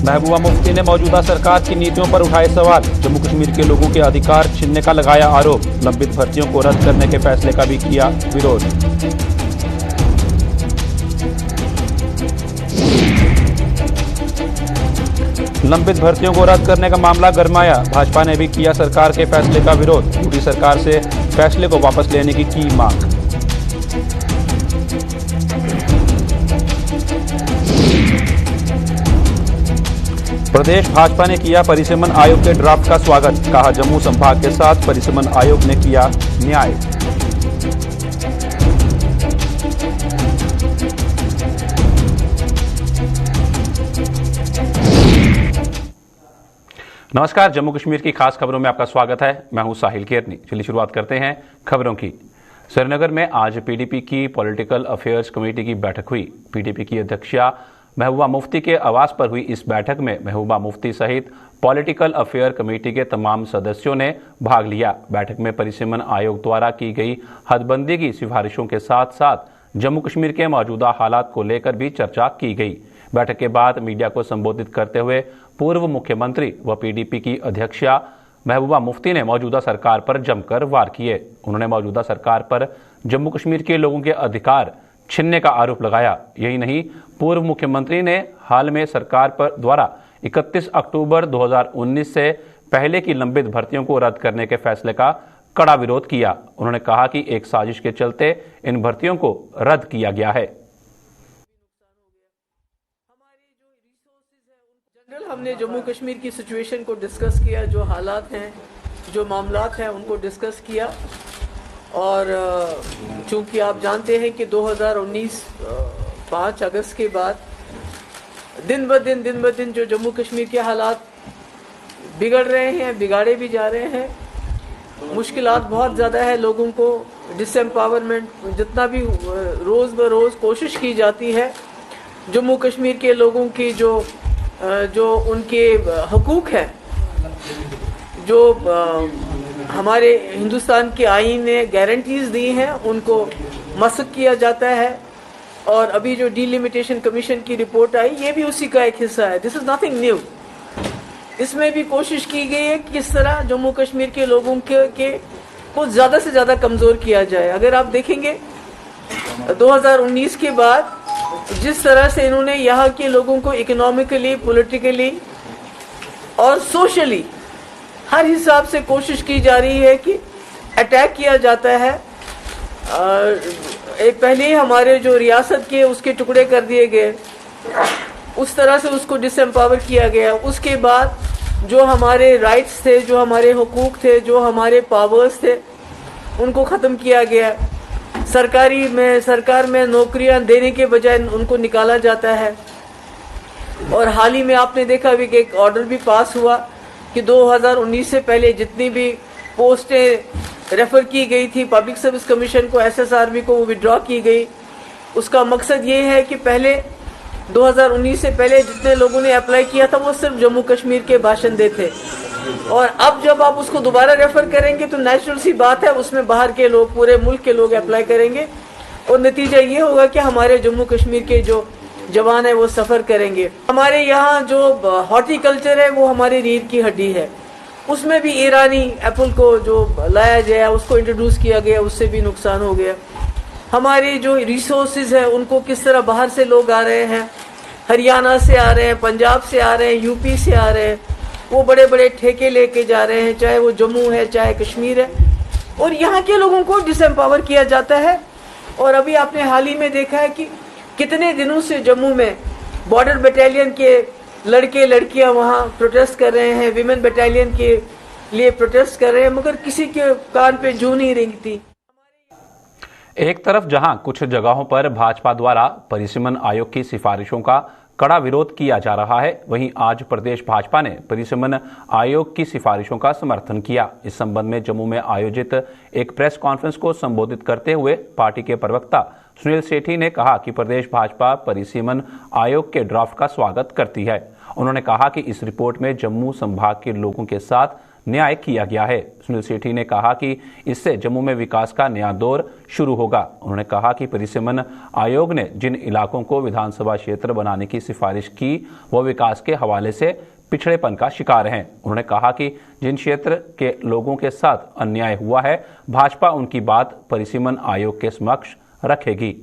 महबूबा मुफ्ती ने मौजूदा सरकार की नीतियों पर उठाए सवाल। जम्मू कश्मीर के लोगों के अधिकार छीनने का लगाया आरोप। लंबित भर्तियों को रद्द करने के फैसले का भी किया विरोध। लंबित भर्तियों को रद्द करने का मामला गरमाया। भाजपा ने भी किया सरकार के फैसले का विरोध। यूपी सरकार से फैसले को वापस लेने की मांग। प्रदेश भाजपा ने किया परिसीमन आयोग के ड्राफ्ट का स्वागत। कहा, जम्मू संभाग के साथ परिसीमन आयोग ने किया न्याय। नमस्कार, जम्मू कश्मीर की खास खबरों में आपका स्वागत है। मैं हूं साहिल केरनी। चलिए शुरुआत करते हैं खबरों की। श्रीनगर में आज पीडीपी की पॉलिटिकल अफेयर्स कमेटी की बैठक हुई। पीडीपी की अध्यक्षा महबूबा मुफ्ती के आवास पर हुई इस बैठक में महबूबा मुफ्ती सहित पॉलिटिकल अफेयर कमेटी के तमाम सदस्यों ने भाग लिया। बैठक में परिसीमन आयोग द्वारा की गई हदबंदी की सिफारिशों के साथ साथ जम्मू कश्मीर के मौजूदा हालात को लेकर भी चर्चा की गई। बैठक के बाद मीडिया को संबोधित करते हुए पूर्व मुख्यमंत्री व पीडीपी की अध्यक्षा महबूबा मुफ्ती ने मौजूदा सरकार पर जमकर वार किए। उन्होंने मौजूदा सरकार पर जम्मू कश्मीर के लोगों के अधिकार छीनने का आरोप लगाया। यही नहीं, पूर्व मुख्यमंत्री ने हाल में सरकार पर द्वारा 31 अक्टूबर 2019 से पहले की लंबित भर्तियों को रद्द करने के फैसले का कड़ा विरोध किया। उन्होंने कहा कि एक साजिश के चलते इन भर्तियों को रद्द किया गया है। हमने जम्मू कश्मीर की सिचुएशन को डिस्कस किया, जो हालात हैं, जो मामलात हैं, उनको डिस्कस किया। और चूंकि आप जानते हैं कि 2019 5 अगस्त के बाद दिन ब दिन जो जम्मू कश्मीर के हालात बिगड़ रहे हैं, बिगाड़े भी जा रहे हैं। मुश्किलात बहुत ज़्यादा है, लोगों को डिसएम्पावरमेंट जितना भी रोज़ ब रोज़ कोशिश की जाती है जम्मू कश्मीर के लोगों की जो उनके हकूक़ हैं, जो हमारे हिंदुस्तान के आईन ने गारंटीज़ दी हैं, उनको मसक किया जाता है। और अभी जो डिलिमिटेशन कमीशन की रिपोर्ट आई, ये भी उसी का एक हिस्सा है। This is nothing new. इसमें भी कोशिश की गई है कि किस तरह जम्मू कश्मीर के लोगों को ज़्यादा से ज़्यादा कमज़ोर किया जाए। अगर आप देखेंगे 2019 के बाद जिस तरह से इन्होंने यहाँ के लोगों को इकोनॉमिकली, पॉलिटिकली और सोशली हर हिसाब से कोशिश की जा रही है कि अटैक किया जाता है। पहले ही हमारे जो रियासत के उसके टुकड़े कर दिए गए, उस तरह से उसको डिसएम्पावर किया गया। उसके बाद जो हमारे राइट्स थे, जो हमारे हुकूक थे, जो हमारे पावर्स थे, उनको ख़त्म किया गया। सरकार में नौकरियां देने के बजाय उनको निकाला जाता है। और हाल ही में आपने देखा भी कि एक ऑर्डर भी पास हुआ कि 2019 से पहले जितनी भी पोस्टें रेफर की गई थी पब्लिक सर्विस कमीशन को, एसएसआरबी को, वो विड्रॉ की गई। उसका मकसद ये है कि पहले 2019 से पहले जितने लोगों ने अप्लाई किया था वो सिर्फ जम्मू कश्मीर के बाशिंदे थे। और अब जब आप उसको दोबारा रेफर करेंगे तो नेचुरल सी बात है, उसमें बाहर के लोग, पूरे मुल्क के लोग अप्लाई करेंगे और नतीजा ये होगा कि हमारे जम्मू कश्मीर के जो जवान है वो सफ़र करेंगे। हमारे यहाँ जो हॉर्टिकल्चर है वो हमारी रीढ़ की हड्डी है। उसमें भी ईरानी एप्पल को जो लाया गया, उसको इंट्रोड्यूस किया गया, उससे भी नुकसान हो गया। हमारी जो रिसोर्सेज है उनको किस तरह बाहर से लोग आ रहे हैं, हरियाणा से आ रहे हैं, पंजाब से आ रहे हैं, यूपी से आ रहे हैं, वो बड़े बड़े ठेके लेके जा रहे हैं, चाहे वो जम्मू है चाहे कश्मीर है, और यहाँ के लोगों को डिसएम्पावर किया जाता है। और अभी आपने हाल ही में देखा है कि कितने दिनों से जम्मू में बॉर्डर बटालियन के लड़के लड़कियां वहाँ प्रोटेस्ट कर रहे हैं, विमेन बटालियन के लिए प्रोटेस्ट कर रहे हैं, मगर किसी के कान पे जू नहीं रेंगती। एक तरफ जहां कुछ जगहों पर भाजपा द्वारा परिसीमन आयोग की सिफारिशों का कड़ा विरोध किया जा रहा है, वहीं आज प्रदेश भाजपा ने परिसीमन आयोग की सिफारिशों का समर्थन किया। इस संबंध में जम्मू में आयोजित एक प्रेस कॉन्फ्रेंस को संबोधित करते हुए पार्टी के प्रवक्ता सुनील सेठी ने कहा कि प्रदेश भाजपा परिसीमन आयोग के ड्राफ्ट का स्वागत करती है। उन्होंने कहा कि इस रिपोर्ट में जम्मू संभाग के लोगों के साथ न्याय किया गया है। सुनील सेठी ने कहा कि इससे जम्मू में विकास का नया दौर शुरू होगा। उन्होंने कहा कि परिसीमन आयोग ने जिन इलाकों को विधानसभा क्षेत्र बनाने की सिफारिश की वो विकास के हवाले से पिछड़ेपन का शिकार हैं। उन्होंने कहा कि जिन क्षेत्र के लोगों के साथ अन्याय हुआ है, भाजपा उनकी बात परिसीमन आयोग के समक्ष रखेगी।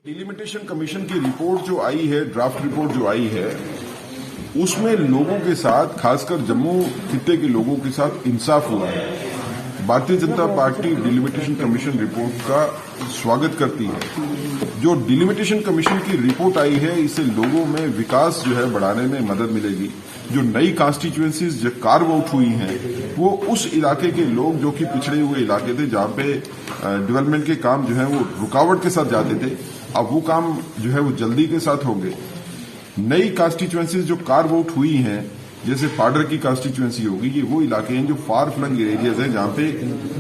डिलिमिटेशन कमीशन की रिपोर्ट जो आई है, ड्राफ्ट रिपोर्ट जो आई है, उसमें लोगों के साथ, खासकर जम्मू खित्ते के लोगों के साथ इंसाफ हुआ है। Bharatiya Janata party delimitation commission report का स्वागत करती है। जो डिलिमिटेशन कमीशन की रिपोर्ट आई है, इससे लोगों में विकास जो है बढ़ाने में मदद मिलेगी। जो नई कॉन्स्टिट्यूएंसीज जो कार्व आउट हुई हैं, वो उस इलाके के लोग जो कि पिछड़े हुए इलाके थे, जहां पे डेवलपमेंट के काम जो है वो रुकावट के साथ जाते थे, अब वो काम जो है वो जल्दी के साथ होंगे। नई कॉन्स्टिट्यूएंसीज जो कार्व आउट हुई हैं, जैसे पाडर की कॉन्स्टिट्यूएंसी होगी, ये वो इलाके हैं जो फार फ्लंग एरियाज हैं, जहां पे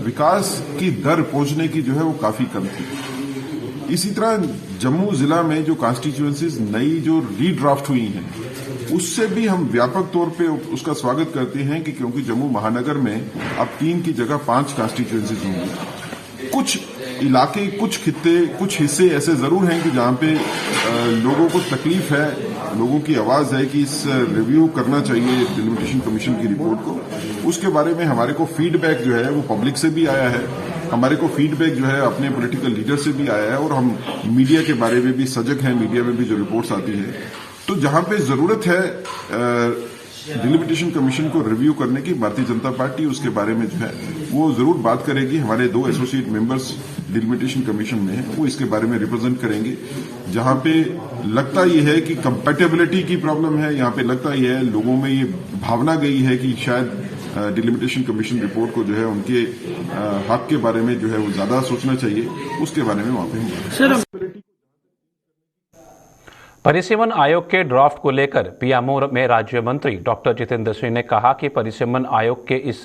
विकास की दर पहुंचने की जो है वो काफी कम थी। इसी तरह जम्मू जिला में जो कॉन्स्टिट्यूएंसीज नई जो रीड्राफ्ट हुई हैं, उससे भी हम व्यापक तौर पे उसका स्वागत करते हैं कि क्योंकि जम्मू महानगर में अब 3 की जगह 5 कॉन्स्टिट्यूएंसीज होंगी। कुछ इलाके, कुछ खित्ते, कुछ हिस्से ऐसे जरूर हैं कि जहां पे लोगों को तकलीफ है, लोगों की आवाज है कि इस रिव्यू करना चाहिए डिलिमिटेशन कमीशन की रिपोर्ट को। उसके बारे में हमारे को फीडबैक जो है वो पब्लिक से भी आया है, हमारे को फीडबैक जो है अपने पॉलिटिकल लीडर से भी आया है, और हम मीडिया के बारे में भी सजग हैं। मीडिया में भी जो रिपोर्ट्स आती है, तो जहां पे जरूरत है डिलिमिटेशन कमीशन को रिव्यू करने की, भारतीय जनता पार्टी उसके बारे में जो है वो जरूर बात करेगी। हमारे 2 एसोसिएट मेंबर्स डिलिमिटेशन कमीशन में हैं, वो इसके बारे में रिप्रेजेंट करेंगे। जहां पे लगता ये है कि कंपैटिबिलिटी की प्रॉब्लम है, यहाँ पे लगता ये है, लोगों में ये भावना गई है कि शायद डिलिमिटेशन कमीशन रिपोर्ट को जो है उनके हक के बारे में जो है वो ज्यादा सोचना चाहिए, उसके बारे में वहां पे परिसीमन आयोग के ड्राफ्ट को लेकर पीएमओ में राज्य मंत्री डॉक्टर जितेंद्र सिंह ने कहा कि परिसीमन आयोग के इस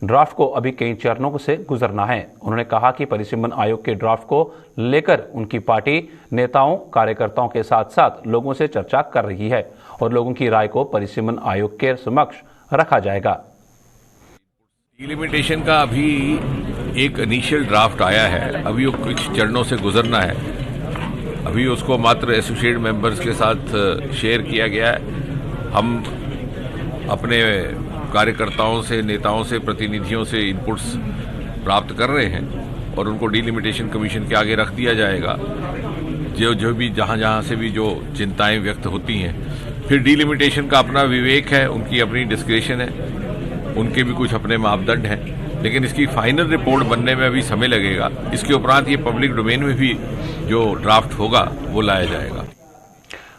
ड्राफ्ट को अभी कई चरणों से गुजरना है। उन्होंने कहा कि परिसीमन आयोग के ड्राफ्ट को लेकर उनकी पार्टी नेताओं, कार्यकर्ताओं के साथ साथ लोगों से चर्चा कर रही है और लोगों की राय को परिसीमन आयोग के समक्ष रखा जाएगा। डिलिमिटेशन का अभी एक इनिशियल ड्राफ्ट आया है, अभी वो कुछ चरणों से गुजरना है। अभी उसको मात्र एसोसिएट मेंबर्स के साथ शेयर किया गया है। हम अपने कार्यकर्ताओं से, नेताओं से, प्रतिनिधियों से इनपुट्स प्राप्त कर रहे हैं और उनको डिलिमिटेशन कमीशन के आगे रख दिया जाएगा। जो भी जहां से भी जो चिंताएं व्यक्त होती हैं, फिर डिलिमिटेशन का अपना विवेक है, उनकी अपनी डिस्क्रिप्शन है, उनके भी कुछ अपने मापदंड हैं, लेकिन इसकी फाइनल रिपोर्ट बनने में अभी समय लगेगा। इसके उपरांत ये पब्लिक डोमेन में भी जो ड्राफ्ट होगा वो लाया जाएगा।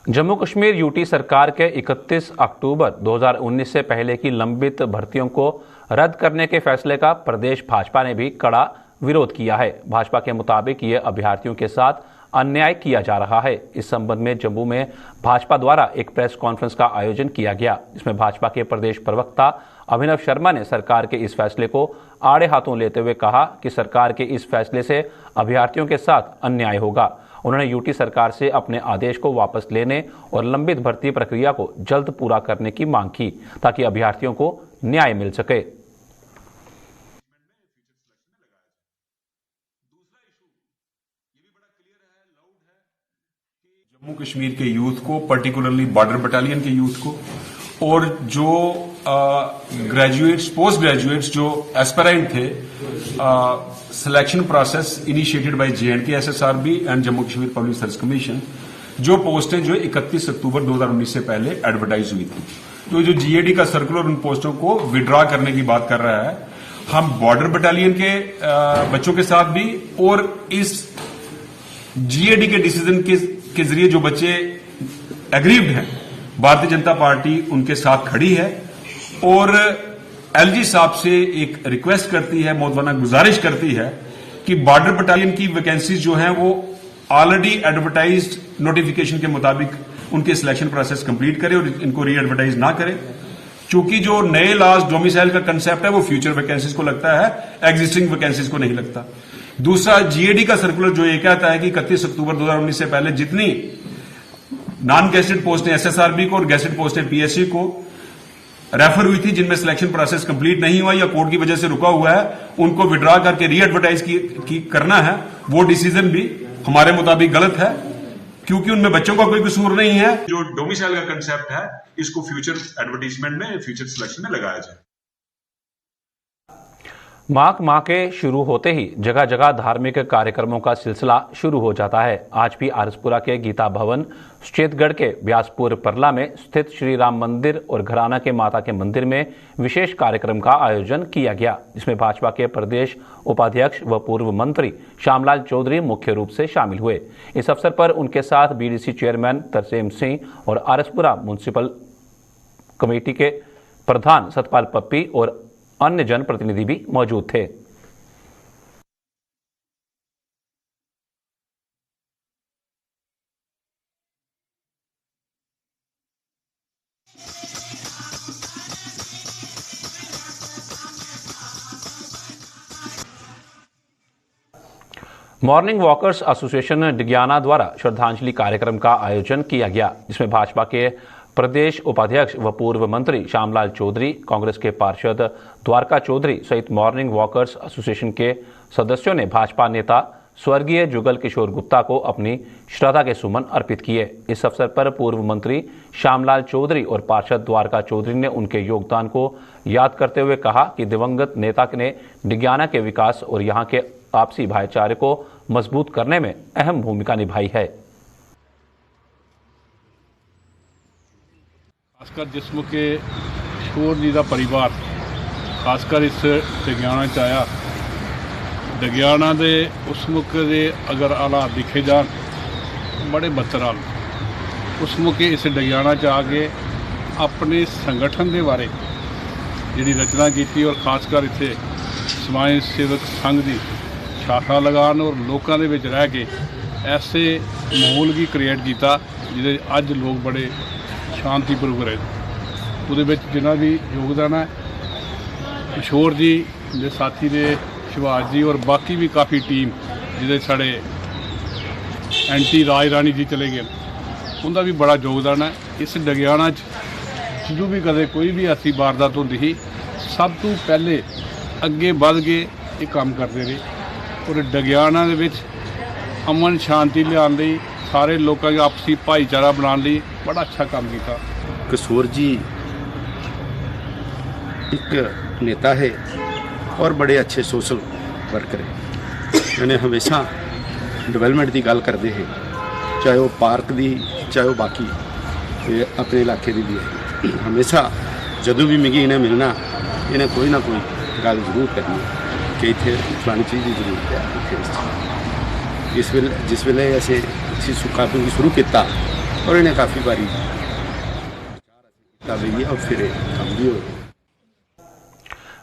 जम्मू कश्मीर यूटी सरकार के 31 अक्टूबर 2019 से पहले की लंबित भर्तियों को रद्द करने के फैसले का प्रदेश भाजपा ने भी कड़ा विरोध किया है। भाजपा के मुताबिक ये अभ्यर्थियों के साथ अन्याय किया जा रहा है। इस संबंध में जम्मू में भाजपा द्वारा एक प्रेस कॉन्फ्रेंस का आयोजन किया गया, जिसमें भाजपा के प्रदेश प्रवक्ता अभिनव शर्मा ने सरकार के इस फैसले को आड़े हाथों लेते हुए कहा कि सरकार के इस फैसले से अभ्यर्थियों के साथ अन्याय होगा। उन्होंने यूटी सरकार से अपने आदेश को वापस लेने और लंबित भर्ती प्रक्रिया को जल्द पूरा करने की मांग की, ताकि अभ्यर्थियों को न्याय मिल सके। जम्मू कश्मीर के यूथ को, पर्टिकुलरली बॉर्डर बटालियन के यूथ को, और जो ग्रेजुएट्स, पोस्ट ग्रेजुएट्स जो एस्पिरेंट थे, selection process initiated by JNK SSRB and Jammu Kashmir public service commission, जो पोस्टें जो 31 अक्टूबर 2019 से पहले एडवर्टाइज हुई थी, तो जो GAD का सर्कुलर उन पोस्टों को विड्रॉ करने की बात कर रहा है। हम बॉर्डर बटालियन के बच्चों के साथ भी, और इस GAD के डिसीजन के जरिए जो बच्चे एग्रीव्ड हैं, भारतीय जनता पार्टी उनके साथ खड़ी है और LG साहब से एक रिक्वेस्ट करती है, मौजूदा गुजारिश करती है कि बॉर्डर बटालियन की वैकेंसीज जो हैं वो ऑलरेडी एडवर्टाइज्ड नोटिफिकेशन के मुताबिक उनके सिलेक्शन प्रोसेस कंप्लीट करे और इनको री एडवर्टाइज ना करे, क्योंकि जो नए लॉज डोमिसाइल का कंसेप्ट है वो फ्यूचर वैकेंसीज को लगता है, एग्जिस्टिंग वैकेंसीज को नहीं लगता। दूसरा, GAD का सर्कुलर जो ये कहता है कि 31 अक्टूबर 2019 से पहले जितनी नॉन गैसेटेड पोस्टें SSRB को और गैसेटेड पोस्टें PSC को रेफर हुई थी, जिनमें सिलेक्शन प्रोसेस कंप्लीट नहीं हुआ या कोर्ट की वजह से रुका हुआ है, उनको विड्रॉ करके री एडवर्टाइज करना है। वो डिसीजन भी हमारे मुताबिक गलत है, क्योंकि उनमें बच्चों का कोई कसूर नहीं है। जो डोमिसाइल का कंसेप्ट है, इसको फ्यूचर एडवर्टाइजमेंट में, फ्यूचर सिलेक्शन में लगाया जाए। माह के शुरू होते ही जगह जगह धार्मिक कार्यक्रमों का सिलसिला शुरू हो जाता है। आज भी आरसपुरा के गीता भवन, श्वेतगढ़ के व्यासपुर परला में स्थित श्री राम मंदिर और घराना के माता के मंदिर में विशेष कार्यक्रम का आयोजन किया गया, जिसमें भाजपा के प्रदेश उपाध्यक्ष व पूर्व मंत्री श्यामलाल चौधरी मुख्य रूप से शामिल हुए। इस अवसर पर उनके साथ बीडीसी चेयरमैन तरसेम सिंह और आरसपुरा म्युनिसिपल कमेटी के प्रधान सतपाल पप्पी और अन्य जनप्रतिनिधि भी मौजूद थे। मॉर्निंग वॉकर्स एसोसिएशन डिग्याना द्वारा श्रद्धांजलि कार्यक्रम का आयोजन किया गया, जिसमें भाजपा के प्रदेश उपाध्यक्ष व पूर्व मंत्री श्यामलाल चौधरी, कांग्रेस के पार्षद द्वारका चौधरी सहित मॉर्निंग वॉकर्स एसोसिएशन के सदस्यों ने भाजपा नेता स्वर्गीय जुगल किशोर गुप्ता को अपनी श्रद्धा के सुमन अर्पित किए। इस अवसर पर पूर्व मंत्री श्यामलाल चौधरी और पार्षद द्वारका चौधरी ने उनके योगदान को याद करते हुए कहा कि दिवंगत नेता ने डिग्याना के विकास और यहाँ के आपसी भाईचारे को मजबूत करने में अहम भूमिका निभाई है। खासकर जिसम के किशोर जी का परिवार खासकर इस डिग्याना च आया। डिग्याना दे उस मौके दे अगर हालात दिखे जान बड़े बदतर हाल। उस मौके इस डिग्याना च आके अपने संगठन के बारे जी रचना की और खासकर इतने समाज सेवक संघ की शाखा लगान और लोगों के विच रह के ऐसे माहौल की क्रिएट किया जिहदे अज लोग बड़े शांतिपूर्वक रहे। उहदे विच जिन्हां भी योगदान है किशोर जी दे साथी ने शिवाज जी और बाकी भी काफ़ी टीम जिहदे साढ़े एंटी राज रानी जी चले गए, उनका भी बड़ा योगदान है। इस डिग्याना जो भी कदे कोई भी ऐसी वारदात होती थी, सब तो पहले अगे बढ़ के ये काम करते रहे और डिग्याना दे विच अमन शांति लियाउण लई सारे लोगों का आपसी भाईचारा बनाने लई बड़ा अच्छा काम किया। किशोर जी एक नेता है और बड़े अच्छे सोशल वर्कर है। मैंने हमेशा डेवलपमेंट की गल करते हैं, चाहे वो पार्क की चाहे वो बाकी अपने इलाके की भी है। हमेशा जदों भी मिगी इन्हें मिलना, इन्हें कोई ना कोई गल जरूर करनी कि इतने फलानी चीज़ की जरूरत है। जिस वेले ऐसे काफ़ी शुरू किया और इन्हें काफ़ी बारी और फिर काम भी हो।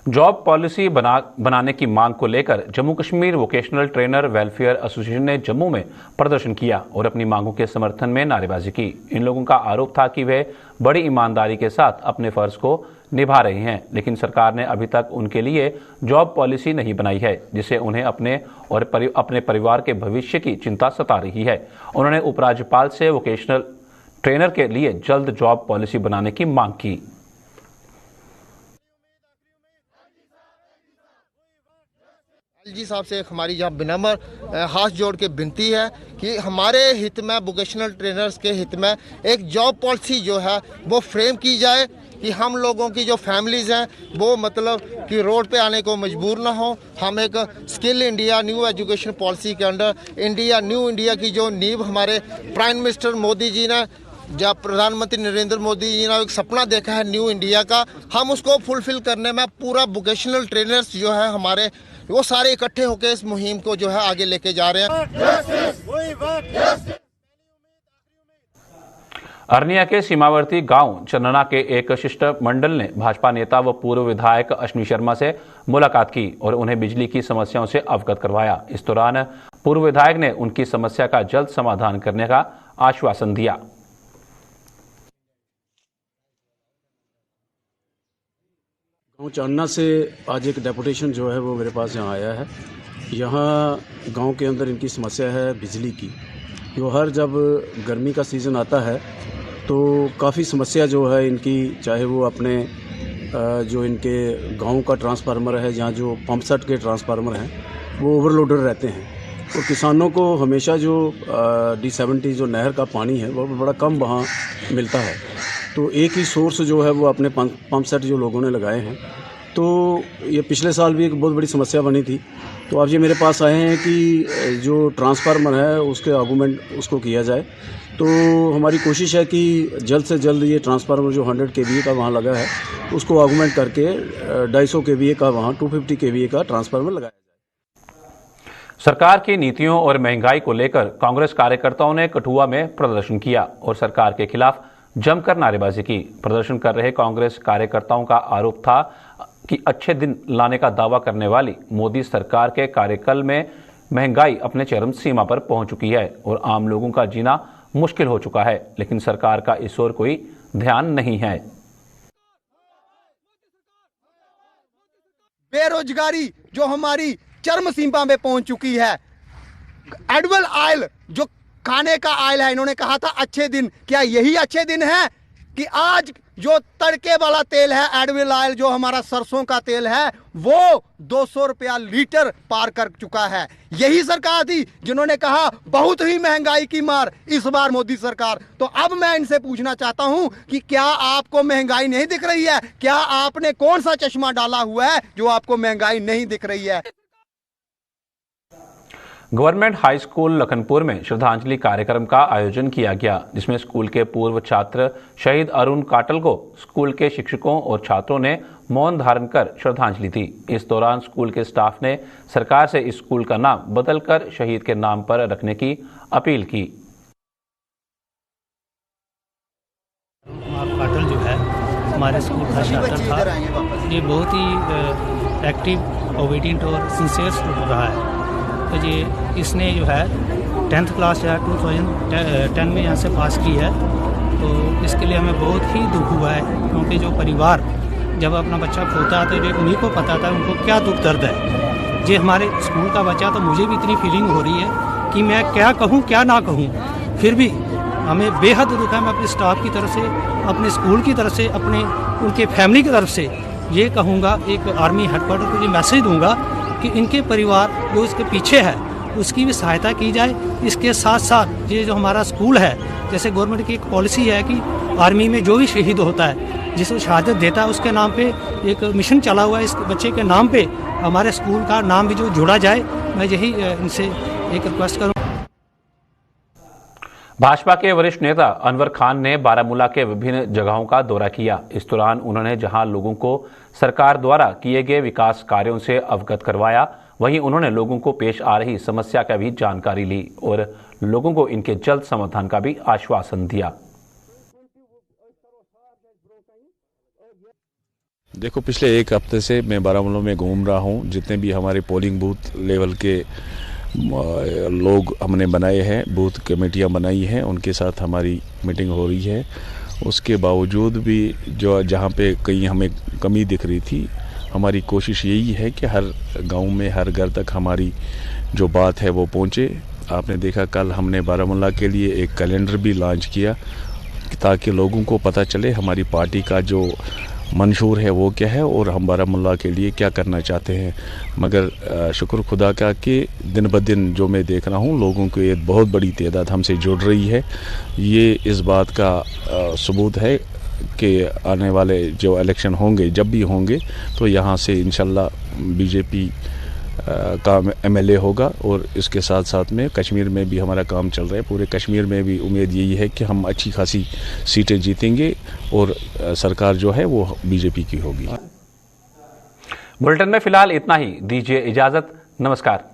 जॉब पॉलिसी बनाने की मांग को लेकर Jammu Kashmir vocational trainer welfare association ने जम्मू में प्रदर्शन किया और अपनी मांगों के समर्थन में नारेबाजी की। इन लोगों का आरोप था कि वे बड़ी ईमानदारी के साथ अपने फर्ज को निभा रहे हैं, लेकिन सरकार ने अभी तक उनके लिए जॉब पॉलिसी नहीं बनाई है, जिससे उन्हें अपने परिवार के भविष्य की चिंता सता रही है। उन्होंने उपराज्यपाल से वोकेशनल ट्रेनर के लिए जल्द जॉब पॉलिसी बनाने की मांग की। जी साहब से हमारी यहाँ विनम्र हाथ जोड़ के विनती है कि हमारे हित में, वोकेशनल ट्रेनर्स के हित में एक जॉब पॉलिसी जो है वो फ्रेम की जाए कि हम लोगों की जो फैमिलीज़ हैं वो मतलब कि रोड पे आने को मजबूर ना हो। हम एक skill India new education policy के अंडर न्यू इंडिया की जो नींव हमारे प्राइम मिनिस्टर मोदी जी ने, जब प्रधानमंत्री नरेंद्र मोदी जी ने एक सपना देखा है न्यू इंडिया का, हम उसको फुलफिल करने में पूरा वोकेशनल ट्रेनर्स जो है हमारे वो सारे इकट्ठे होकर इस मुहिम को जो है आगे लेके जा रहे हैं। अरनिया के सीमावर्ती गांव चन्नना के एक शिष्टमंडल ने भाजपा नेता व पूर्व विधायक अश्विनी शर्मा से मुलाकात की और उन्हें बिजली की समस्याओं से अवगत करवाया। इस दौरान पूर्व विधायक ने उनकी समस्या का जल्द समाधान करने का आश्वासन दिया। गाँव चन्ना से आज एक डेपुटेशन जो है वो मेरे पास यहाँ आया है। यहाँ गांव के अंदर इनकी समस्या है बिजली की। जो हर जब गर्मी का सीज़न आता है तो काफ़ी समस्या जो है इनकी, चाहे वो अपने जो इनके गांव का ट्रांसफार्मर है, जहाँ जो पंप सेट के ट्रांसफार्मर हैं वो ओवरलोडेड रहते हैं और किसानों को हमेशा जो D70 जो नहर का पानी है वो बड़ा कम वहाँ मिलता है। तो एक ही सोर्स जो है वो अपने पंप सेट जो लोगों ने लगाए हैं, तो ये पिछले साल भी एक बहुत बड़ी समस्या बनी थी। तो आज ये मेरे पास आए हैं कि जो ट्रांसफार्मर है उसके आर्गूमेंट उसको किया जाए। तो हमारी कोशिश है कि जल्द से जल्द ये ट्रांसफार्मर जो 100 kVA का वहाँ लगा है उसको आर्गूमेंट करके 250 kVA का वहाँ 250 kVA का ट्रांसफार्मर लगाया जाए। सरकार की नीतियों और महंगाई को लेकर कांग्रेस कार्यकर्ताओं ने कठुआ में प्रदर्शन किया और सरकार के खिलाफ जमकर नारेबाजी की। प्रदर्शन कर रहे कांग्रेस कार्यकर्ताओं का आरोप था कि अच्छे दिन लाने का दावा करने वाली मोदी सरकार के कार्यकाल में महंगाई अपने चरम सीमा पर पहुंच चुकी है और आम लोगों का जीना मुश्किल हो चुका है, लेकिन सरकार का इस ओर कोई ध्यान नहीं है। बेरोजगारी जो हमारी चरम सीमा में पहुंच चुकी है, एडिबल ऑयल जो खाने का ऑयल है, इन्होंने कहा था अच्छे दिन, क्या यही अच्छे दिन है कि आज जो तड़के वाला तेल है, एडिबल ऑयल जो हमारा सरसों का तेल है, वो 200 रुपया लीटर पार कर चुका है। यही सरकार थी जिन्होंने कहा बहुत ही महंगाई की मार इस बार मोदी सरकार। तो अब मैं इनसे पूछना चाहता हूं कि क्या आपको महंगाई नहीं दिख रही है? क्या आपने कौन सा चश्मा डाला हुआ है जो आपको महंगाई नहीं दिख रही है? गवर्नमेंट हाई स्कूल लखनपुर में श्रद्धांजलि कार्यक्रम का आयोजन किया गया, जिसमें स्कूल के पूर्व छात्र शहीद अरुण काटल को स्कूल के शिक्षकों और छात्रों ने मौन धारण कर श्रद्धांजलि दी। इस दौरान स्कूल के स्टाफ ने सरकार से इस स्कूल का नाम बदलकर शहीद के नाम पर रखने की अपील की। काटल जो है हमारे स्कूल का छात्र था, ये बहुत ही एक्टिव, ओबीडियंट और सिंसियर स्टूडेंट रहा है। तो ये इसने जो है 10th क्लास जो है 2010 में यहाँ से पास की है। तो इसके लिए हमें बहुत ही दुख हुआ है, क्योंकि जो परिवार जब अपना बच्चा खोता है तो जो उन्हीं को पता था उनको क्या दुख दर्द है। ये हमारे स्कूल का बच्चा, तो मुझे भी इतनी फीलिंग हो रही है कि मैं क्या कहूँ क्या ना कहूँ, फिर भी हमें बेहद दुख है। मैं अपने स्टाफ की तरफ से, अपने स्कूल की तरफ से, अपने उनके फैमिली की तरफ से ये कहूँगा, एक आर्मी हेडक्वार्टर को ये मैसेज दूँगा कि इनके परिवार जो इसके पीछे है उसकी भी सहायता की जाए। इसके साथ साथ ये जो हमारा स्कूल है, जैसे गवर्नमेंट की एक पॉलिसी है कि आर्मी में जो भी शहीद होता है, जिसको शहादत देता है, उसके नाम पे एक मिशन चला हुआ है। इस बच्चे के नाम पे हमारे स्कूल का नाम भी जो जोड़ा जाए, मैं यही इनसे एक रिक्वेस्ट करूँ। भाजपा के वरिष्ठ नेता अनवर खान ने बारामूला के विभिन्न जगहों का दौरा किया। इस दौरान उन्होंने जहां लोगों को सरकार द्वारा किए गए विकास कार्यों से अवगत करवाया, वहीं उन्होंने लोगों को पेश आ रही समस्या का भी जानकारी ली और लोगों को इनके जल्द समाधान का भी आश्वासन दिया। देखो, पिछले एक हफ्ते से मैं बारामूला में घूम रहा हूँ। जितने भी हमारे पोलिंग बूथ लेवल के लोग हमने बनाए हैं, बूथ कमेटियां बनाई हैं, उनके साथ हमारी मीटिंग हो रही है। उसके बावजूद भी जो जहां पे कहीं हमें कमी दिख रही थी, हमारी कोशिश यही है कि हर गांव में, हर घर तक हमारी जो बात है वो पहुंचे। आपने देखा कल हमने बारामूला के लिए एक कैलेंडर भी लॉन्च किया ताकि लोगों को पता चले हमारी पार्टी का जो मंशूर है वो क्या है और हम बारामूला के लिए क्या करना चाहते हैं। मगर शुक्र खुदा का कि दिन ब दिन जो मैं देख रहा हूँ, लोगों की एक बहुत बड़ी तादाद हमसे जुड़ रही है। ये इस बात का सबूत है कि आने वाले जो इलेक्शन होंगे, जब भी होंगे, तो यहाँ से इंशाल्लाह बीजेपी का एमएलए होगा। और इसके साथ साथ में कश्मीर में भी हमारा काम चल रहा है। पूरे कश्मीर में भी उम्मीद यही है कि हम अच्छी खासी सीटें जीतेंगे और सरकार जो है वो बीजेपी की होगी। बुलेटिन में फिलहाल इतना ही। दीजिए इजाजत। नमस्कार।